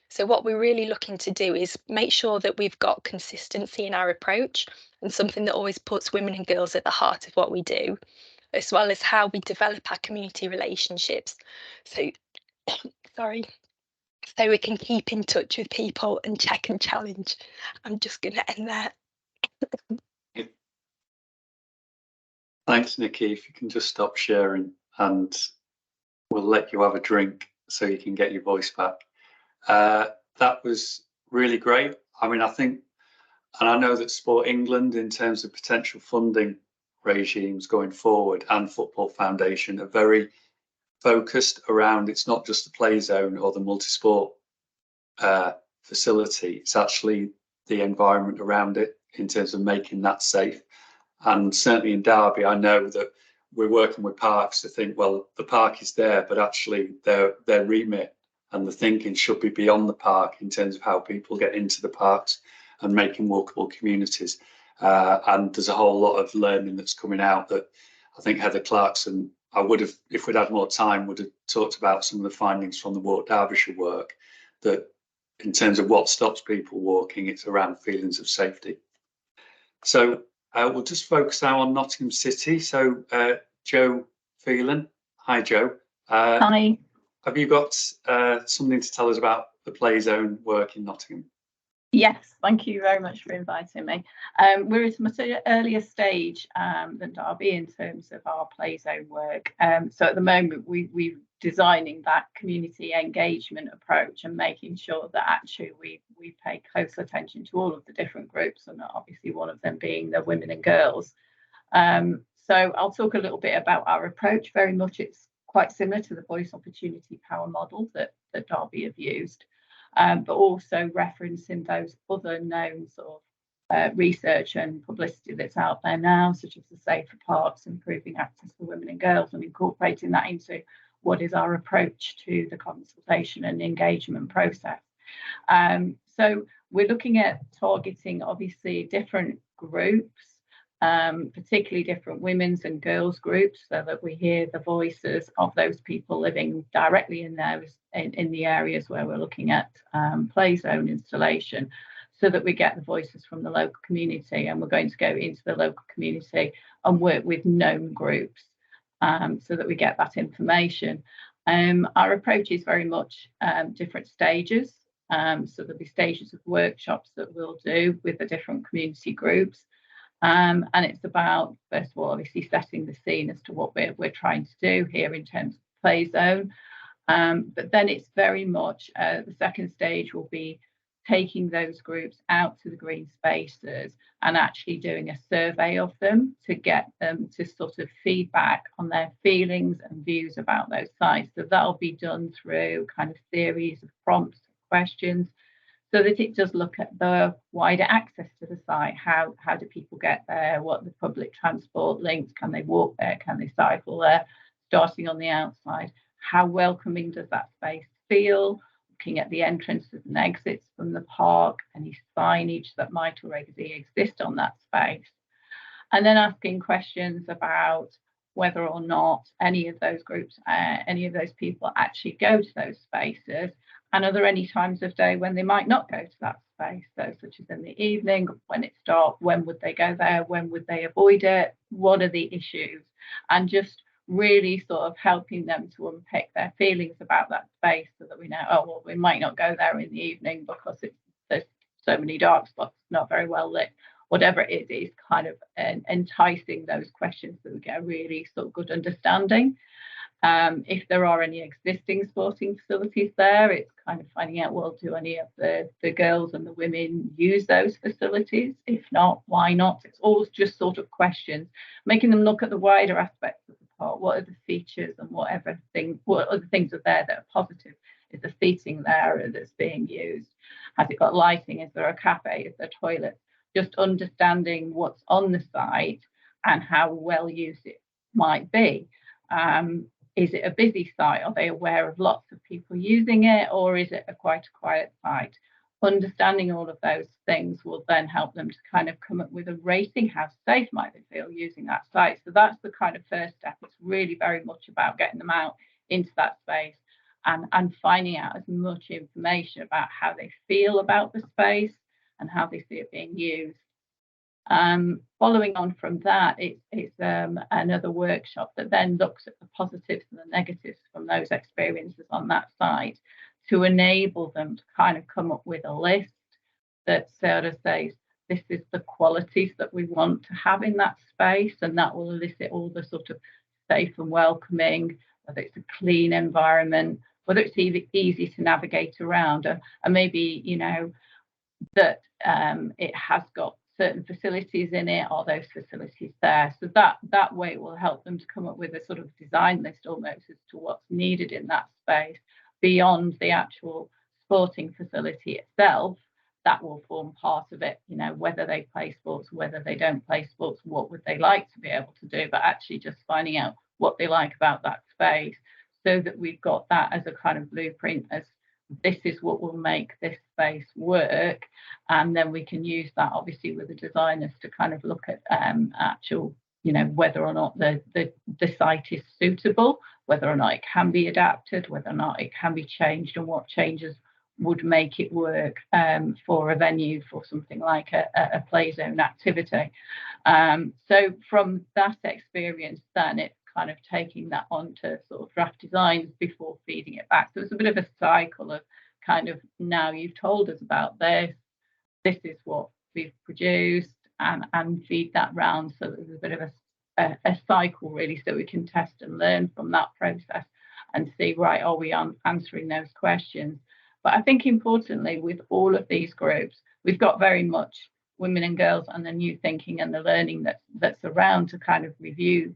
So what we're really looking to do is make sure that we've got consistency in our approach and something that always puts women and girls at the heart of what we do, as well as how we develop our community relationships. So sorry. So we can keep in touch with people and check and challenge. I'm just going to end there. Thanks, Nikki. If you can just stop sharing and we'll let you have a drink so you can get your voice back. That was really great. I mean, I think, and I know that Sport England, in terms of potential funding regimes going forward, and Football Foundation are very focused around, it's not just the play zone or the multi-sport facility, it's actually the environment around it in terms of making that safe. And certainly in Derby, I know that we're working with parks to think, well, the park is there, but actually their remit and the thinking should be beyond the park in terms of how people get into the parks and making walkable communities. And there's a whole lot of learning that's coming out that I think Heather Clarkson, I would have, if we'd had more time, would have talked about some of the findings from the Walk Derbyshire work, that in terms of what stops people walking, it's around feelings of safety. So we'll just focus now on Nottingham City. So Jo Phelan. Hi, Jo. Hi. Have you got something to tell us about the play zone work in Nottingham? Yes, thank you very much for inviting me. We're at a much earlier stage than Derby in terms of our play zone work. So at the moment, we're designing that community engagement approach and making sure that actually we pay close attention to all of the different groups, and obviously one of them being the women and girls. So I'll talk a little bit about our approach. Very much it's quite similar to the voice opportunity power model that Derby have used. But also referencing those other known sort of research and publicity that's out there now, such as the Safer Parks, improving access for women and girls, and incorporating that into what is our approach to the consultation and engagement process. So we're looking at targeting obviously different groups, particularly different women's and girls groups, so that we hear the voices of those people living directly in the areas where we're looking at play zone installation, so that we get the voices from the local community. And we're going to go into the local community and work with known groups, so that we get that information. Our approach is very much different stages. So there'll be stages of workshops that we'll do with the different community groups. And it's about, first of all, obviously setting the scene as to what we're trying to do here in terms of play zone. But then it's very much, the second stage will be taking those groups out to the green spaces and actually doing a survey of them to get them to sort of feedback on their feelings and views about those sites. So that'll be done through kind of series of prompts, questions, so that it does look at the wider access to the site. How do people get there? What are the public transport links? Can they walk there? Can they cycle there? Starting on the outside, how welcoming does that space feel? Looking at the entrances and exits from the park, any signage that might already exist on that space. And then asking questions about whether or not any of those groups, any of those people actually go to those spaces. And are there any times of day when they might not go to that space? So such as in the evening, when it's dark, when would they go there? When would they avoid it? What are the issues? And just really sort of helping them to unpick their feelings about that space, so that we know, oh, well, we might not go there in the evening because there's so many dark spots, not very well lit. Whatever it is kind of enticing those questions, so we get a really sort of good understanding. If there are any existing sporting facilities there, it's kind of finding out, well, do any of the girls and the women use those facilities? If not, why not? It's all just sort of questions, making them look at the wider aspects of the park. What are the features and what other things are there that are positive? Is the seating there that's being used? Has it got lighting? Is there a cafe? Is there toilets? Just understanding what's on the site and how well used it might be. Is it a busy site? Are they aware of lots of people using it, or is it quite a quiet site? Understanding all of those things will then help them to kind of come up with a rating. How safe might they feel using that site? So that's the kind of first step. It's really very much about getting them out into that space and finding out as much information about how they feel about the space and how they see it being used. Following on from that, it's another workshop that then looks at the positives and the negatives from those experiences on that site, to enable them to kind of come up with a list that sort of says, this is the qualities that we want to have in that space, and that will elicit all the sort of safe and welcoming, whether it's a clean environment, whether it's easy to navigate around, and maybe, you know, that it has got certain facilities in it. Are those facilities there? So that way it will help them to come up with a sort of design list almost as to what's needed in that space beyond the actual sporting facility itself. That will form part of it, you know, whether they play sports, whether they don't play sports, what would they like to be able to do, but actually just finding out what they like about that space, so that we've got that as a kind of blueprint, as this is what will make this space work. And then we can use that obviously with the designers to kind of look at actual, you know, whether or not the site is suitable, whether or not it can be adapted, whether or not it can be changed, and what changes would make it work for a venue for something like a play zone activity. So from that experience, then it's kind of taking that on to sort of draft designs before feeding it back. So it's a bit of a cycle of kind of, now you've told us about this is what we've produced, and feed that round. So there's a bit of a cycle really, so we can test and learn from that process and see, right, are we answering those questions? But I think importantly, with all of these groups, we've got very much women and girls and the new thinking and the learning that's around to kind of review.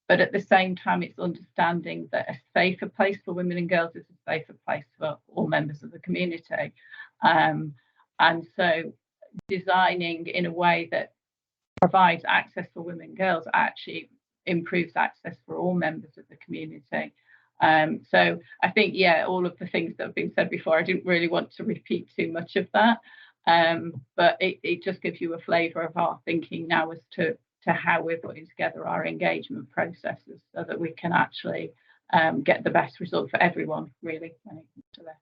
But at the same time, it's understanding that a safer place for women and girls is a safer place for all members of the community. And so designing in a way that provides access for women and girls actually improves access for all members of the community. So I think, yeah, all of the things that have been said before, I didn't really want to repeat too much of that, but it just gives you a flavour of our thinking now as to how we're putting together our engagement processes so that we can actually get the best result for everyone, really, when it comes to that.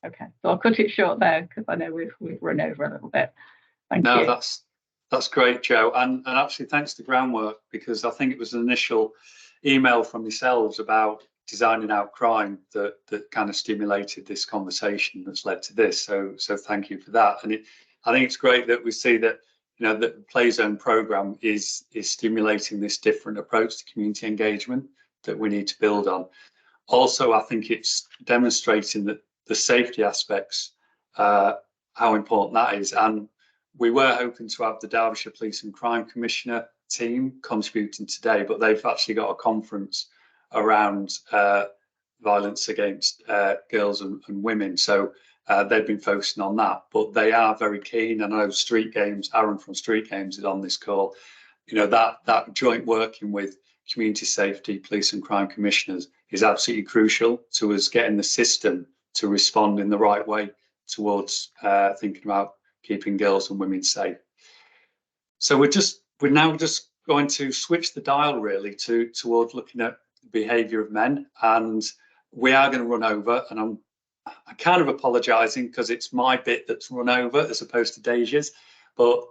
Okay, so I'll cut it short there because I know we've run over a little bit. Thank you. No, that's great, Jo, and actually thanks to Groundwork, because I think it was an initial email from yourselves about designing out crime that kind of stimulated this conversation that's led to this. So thank you for that. And I think it's great that we see that, you know, that the Playzone programme is stimulating this different approach to community engagement that we need to build on. Also, I think it's demonstrating that the safety aspects, how important that is. And we were hoping to have the Derbyshire Police and Crime Commissioner team contributing today, but they've actually got a conference around violence against girls and women. So they've been focusing on that, but they are very keen. I know Street Games, Aaron from Street Games is on this call. You know, that joint working with community safety, police and crime commissioners is absolutely crucial to us getting the system to respond in the right way towards thinking about keeping girls and women safe. So we're now just going to switch the dial really towards looking at the behaviour of men, and we are going to run over, and I'm kind of apologising because it's my bit that's run over as opposed to Deja's, but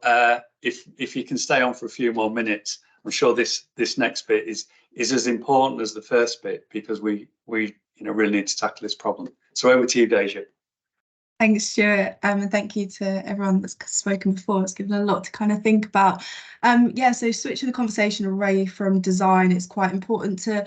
if you can stay on for a few more minutes, I'm sure this next bit is as important as the first bit, because we really need to tackle this problem. So over to you, Deja. Thanks, Stuart, and thank you to everyone that's spoken before. It's given a lot to kind of think about. Yeah, so switching the conversation away from design, it's quite important to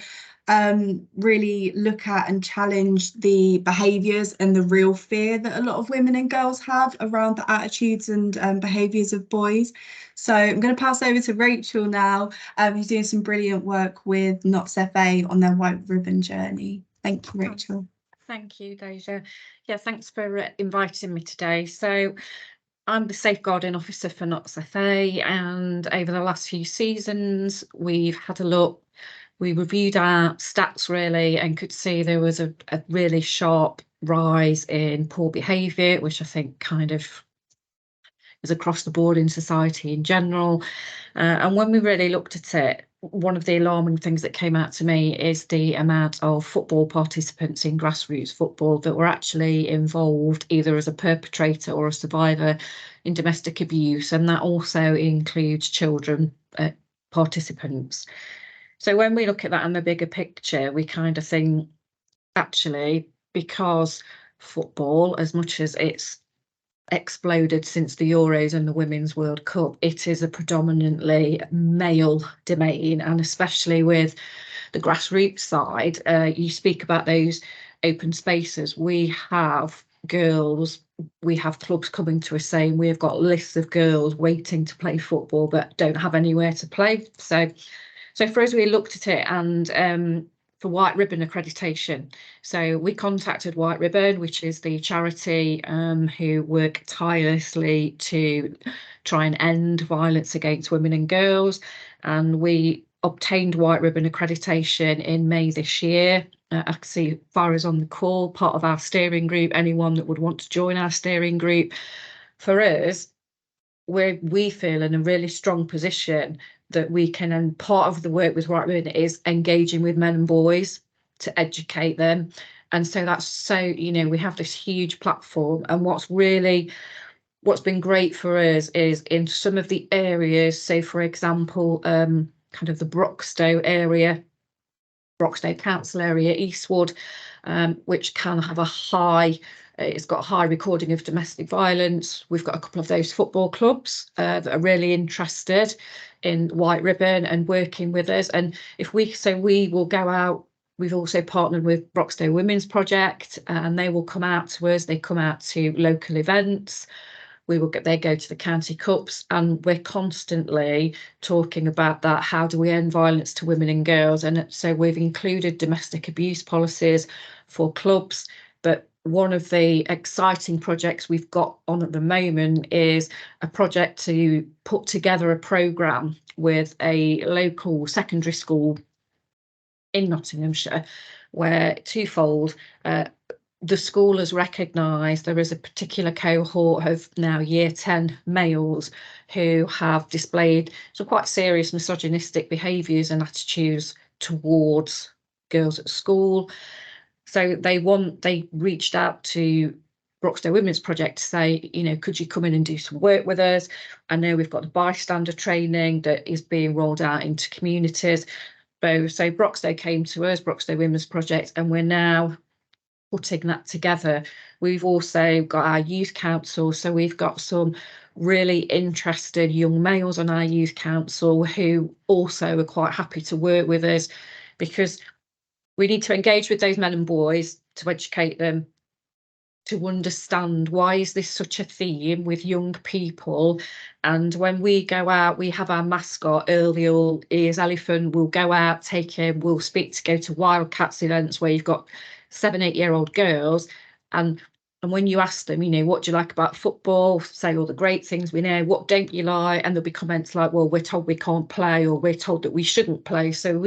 really look at and challenge the behaviours and the real fear that a lot of women and girls have around the attitudes and behaviours of boys. So I'm going to pass over to Rachel now, who's doing some brilliant work with Notts FA on their white ribbon journey. Thank you, Rachel. Thank you, Deja. Yeah, thanks for inviting me today. So I'm the safeguarding officer for Notts FA, and over the last few seasons we've had a look. We reviewed our stats really and could see there was a really sharp rise in poor behaviour, which I think kind of is across the board in society in general. And when we really looked at it, one of the alarming things that came out to me is the amount of football participants in grassroots football that were actually involved either as a perpetrator or a survivor in domestic abuse, and that also includes children participants. So when we look at that in the bigger picture, we kind of think, actually, because football, as much as it's exploded since the Euros and the Women's World Cup, it is a predominantly male domain, and especially with the grassroots side, you speak about those open spaces. We have girls, we have clubs coming to us saying we've got lists of girls waiting to play football but don't have anywhere to play. So for us, we looked at it, and for White Ribbon accreditation. So we contacted White Ribbon, which is the charity who work tirelessly to try and end violence against women and girls. And we obtained White Ribbon accreditation in May this year. I can see Farah's on the call, part of our steering group, anyone that would want to join our steering group. For us, we feel in a really strong position that we can, and part of the work with White Ribbon is engaging with men and boys to educate them. And so that's so, we have this huge platform, and what's been great for us is in some of the areas, so for example, kind of the Broxtowe area, Broxtowe Council area, Eastwood, which can have it's got a high recording of domestic violence. We've got a couple of those football clubs that are really interested in White Ribbon and working with us. And we will go out. We've also partnered with Broxtowe Women's Project, and they will come out to us. They come out to local events. They go to the county cups, and we're constantly talking about that. How do we end violence to women and girls? And so we've included domestic abuse policies for clubs, but one of the exciting projects we've got on at the moment is a project to put together a programme with a local secondary school in Nottinghamshire, where twofold, the school has recognised there is a particular cohort of now year 10 males who have displayed some quite serious misogynistic behaviours and attitudes towards girls at school. So they reached out to Broxtowe Women's Project to say, you know, could you come in and do some work with us? I know we've got the bystander training that is being rolled out into communities. So Broxtowe came to us, Broxtowe Women's Project, and we're now putting that together. We've also got our youth council, so we've got some really interested young males on our youth council who also are quite happy to work with us, because we need to engage with those men and boys to educate them, to understand why is this such a theme with young people. And when we go out, we have our mascot, Earl the All Ears Elephant. We'll go out, take him, we'll go to Wildcats events where you've got 7-8-year-old girls, and when you ask them, you know, what do you like about football, say all the great things we know, what don't you like, and there'll be comments like, well, we're told we can't play, or we're told that we shouldn't play. So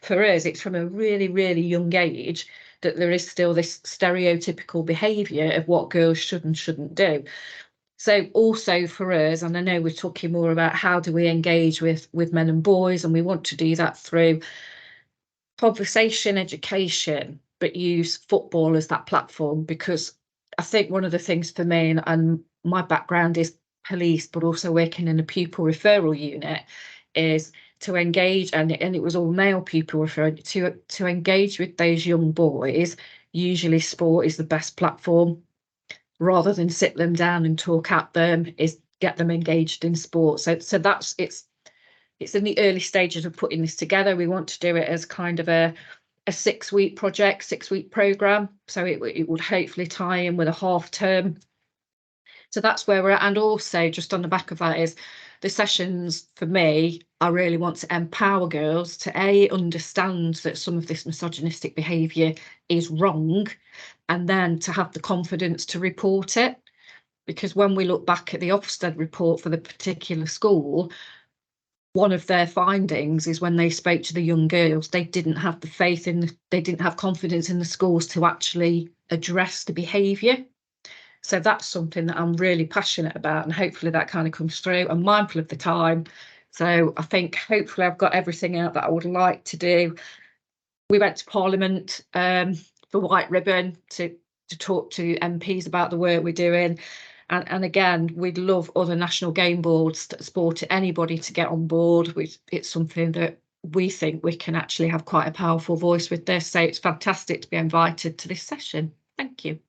for us, it's from a really, really young age that there is still this stereotypical behaviour of what girls should and shouldn't do. So also for us, and I know we're talking more about how do we engage with men and boys, and we want to do that through conversation, education, but use football as that platform, because I think one of the things for me, and my background is police, but also working in a pupil referral unit, is to engage, and it was all male pupil referral, to engage with those young boys. Usually sport is the best platform, rather than sit them down and talk at them, is get them engaged in sport. So that's it's in the early stages of putting this together. We want to do it as kind of a 6-week project, 6-week programme. So it would hopefully tie in with a half term. So that's where we're at. And also just on the back of that is the sessions, for me, I really want to empower girls to understand that some of this misogynistic behaviour is wrong, and then to have the confidence to report it. Because when we look back at the Ofsted report for the particular school, one of their findings is when they spoke to the young girls, they didn't have the faith in, they didn't have confidence in the schools to actually address the behaviour. So that's something that I'm really passionate about, and hopefully that kind of comes through. I'm mindful of the time, so I think hopefully I've got everything out that I would like to do. We went to Parliament for White Ribbon to talk to MPs about the work we're doing. And again, we'd love other national game boards that support anybody to get on board. It's something that we think we can actually have quite a powerful voice with this. So it's fantastic to be invited to this session. Thank you.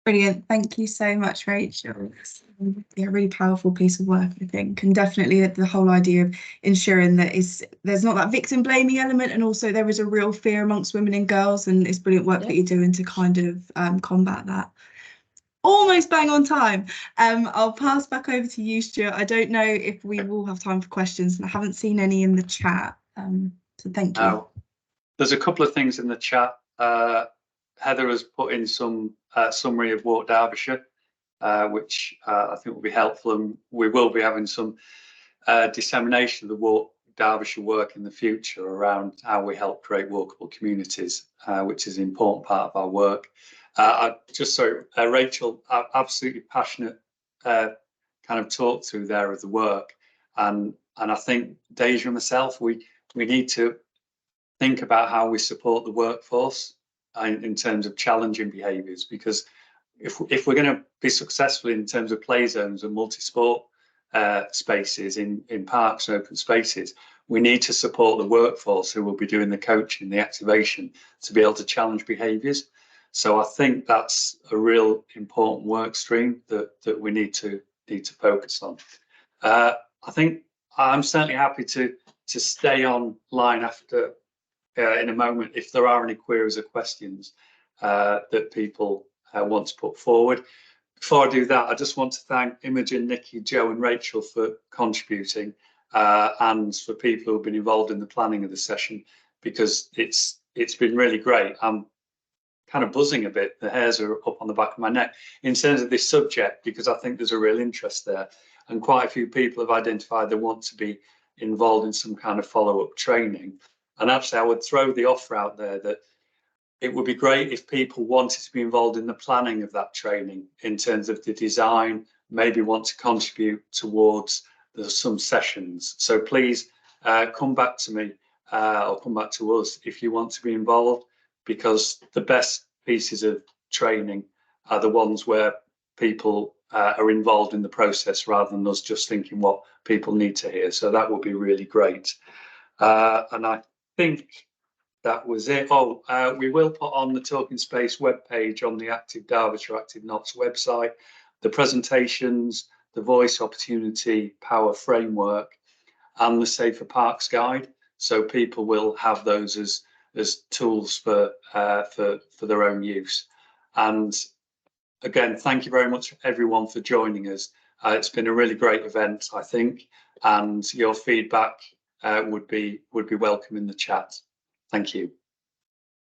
Brilliant. Thank you so much, Rachel. Yeah, really powerful piece of work, I think, and definitely the whole idea of ensuring that there's not that victim blaming element, and also there is a real fear amongst women and girls, and it's brilliant work that you're doing to kind of combat that. Almost bang on time. I'll pass back over to you, Stuart. I don't know if we will have time for questions, and I haven't seen any in the chat. So thank you. There's a couple of things in the chat. Heather has put in some summary of Walk Derbyshire, which I think will be helpful, and we will be having some dissemination of the Walk Derbyshire work in the future around how we help create walkable communities, which is an important part of our work. Rachel, absolutely passionate kind of talk through there of the work, and I think Deja and myself, we need to think about how we support the workforce in terms of challenging behaviours, because if we're going to be successful in terms of play zones and multi-sport spaces in parks and open spaces, we need to support the workforce who will be doing the coaching, the activation, to be able to challenge behaviours. So I think that's a real important work stream that we need to focus on. I think I'm certainly happy to stay online after in a moment if there are any queries or questions that people want to put forward. Before I do that, I just want to thank Imogen, Nikki, Joe and Rachel for contributing, and for people who have been involved in the planning of the session, because it's been really great. I'm kind of buzzing a bit, the hairs are up on the back of my neck in terms of this subject, because I think there's a real interest there, and quite a few people have identified they want to be involved in some kind of follow-up training. And actually, I would throw the offer out there that it would be great if people wanted to be involved in the planning of that training in terms of the design, maybe want to contribute towards some sessions. So please come back to me or come back to us if you want to be involved, because the best pieces of training are the ones where people are involved in the process rather than us just thinking what people need to hear. So that would be really great. And I think that was it. Oh, we will put on the Talking Space webpage on the Active Derbyshire, Active Notts website, the presentations, the Voice Opportunity Power Framework, and the Safer Parks Guide. So people will have those as tools for their own use. And again, thank you very much everyone for joining us. It's been a really great event, I think, and your feedback would be welcome in the chat. Thank you.